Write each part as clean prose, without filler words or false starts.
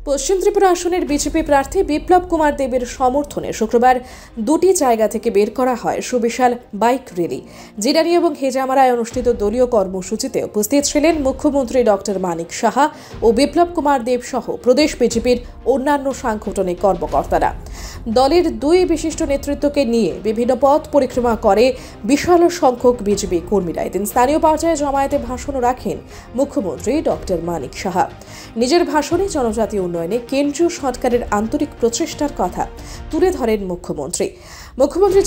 পশ্চিম ত্রিপুরা আসনের বিজেপি প্রার্থী বিপ্লব কুমার দেবের সমর্থনে শুক্রবার দুটি জায়গা থেকে বের করা হয় সুবিশাল বাইক র্যালি। জিরানি এবং হেজামারায় অনুষ্ঠিত দলীয় কর্মসূচিতে উপস্থিত ছিলেন মুখ্যমন্ত্রী ডক্টর মানিক সাহা ও বিপ্লব কুমার দেব সহ প্রদেশ বিজেপির অন্যান্য সাংগঠনিক কর্মকর্তারা। দলের দুই বিশিষ্ট নেতৃত্বকে নিয়ে বিভিন্ন পথ পরিক্রমা করে বিশাল সংখ্যক বিজেপি কর্মীরা। এদিন স্থানীয় পর্যায়ে জমায়েতে ভাষণ রাখেন মুখ্যমন্ত্রী ডক্টর মানিক সাহা। নিজের ভাষণে জনজাতি উন্নয়নে কেন্দ্রীয় সরকারের আন্তরিক প্রচেষ্টার কথা তুলে ধরেন মুখ্যমন্ত্রী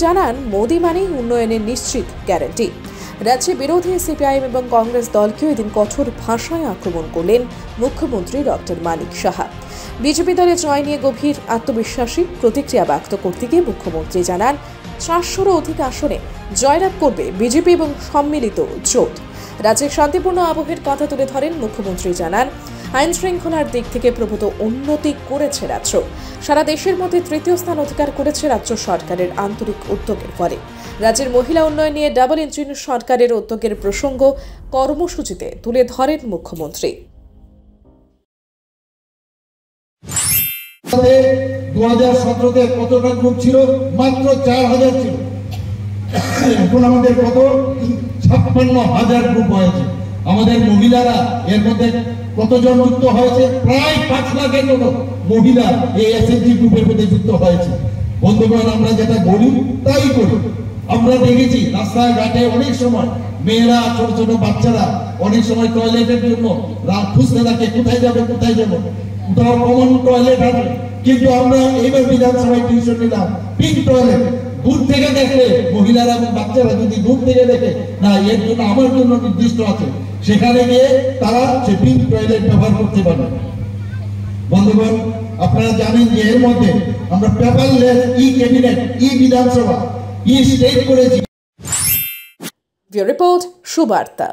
জানান, মোদি মানেই উন্নয়নের নিশ্চিত গ্যারান্টি। রাজ্যে বিরোধী সিপিআইএম এবং কংগ্রেস দলকেও এদিন কঠোর ভাষায় আক্রমণ করলেন মুখ্যমন্ত্রী ডক্টর মানিক সাহা। বিজেপি দলের জয় নিয়ে গভীর আত্মবিশ্বাসী প্রতিক্রিয়া ব্যক্ত করতে গিয়ে মুখ্যমন্ত্রী জানান, 400-র অধিক আসনে জয়লাভ করবে বিজেপি এবং সম্মিলিত জোট। রাজ্যের শান্তিপূর্ণ আবহের কথা তুলে ধরেন মুখ্যমন্ত্রী জানান, আইন শৃঙ্খলার দিক থেকে প্রভূত উন্নতি করেছে রাজ্য। সারা দেশের মধ্যে তৃতীয় স্থান অধিকার করেছে রাজ্য সরকারের আন্তরিক উদ্যোগের ফলে। রাজ্যের মহিলা উন্নয়ন নিয়ে ডাবল ইঞ্জিন সরকারের উদ্যোগের প্রসঙ্গ কর্মসূচিতে তুলে ধরেন মুখ্যমন্ত্রী। 2017-তে কতটা গ্রুপ ছিল? মাত্র 4000 ছিল। এখন আমাদের কত 56,000 গ্রুপ হয়েছে। আমাদের মহিলারা এর মধ্যে কতজন যুক্ত হয়েছে? প্রায় 5 লাখের মতো মহিলা এই এসএসজি গ্রুপের মধ্যে যুক্ত হয়েছে। বন্ধুগণ, আমরা যেটা বলি তাই করি। আমরা দেখেছি রাস্তায় ঘাটে অনেক সময় মেয়েরা, ছোট ছোট বাচ্চারা অনেক সময় টয়লেটের জন্য রাত খুঁজতে থাকে, কোথায় যাবে কোথাও কমন টয়লেট আছে। কিন্তু আমরা এইবার বিধানসভায় ডিসিশন নিলাম, পিঙ্ক টয়লেট। দূর থেকে দেখলে মহিলারা এবং বাচ্চারা যদি দূর থেকে দেখে না এর জন্য আমার জন্য নির্দিষ্ট আছে, সেখানে গিয়ে তারা সে পিঙ্ক টয়লেট ব্যবহার করতে পারবে। বন্ধুগণ, আপনারা জানেন যে এর মধ্যে আমরা পেপারলেস ই ক্যাবিনেট, ই বিধানসভা, ই স্টেট করেছি। রিপোর্ট সুবার্তা।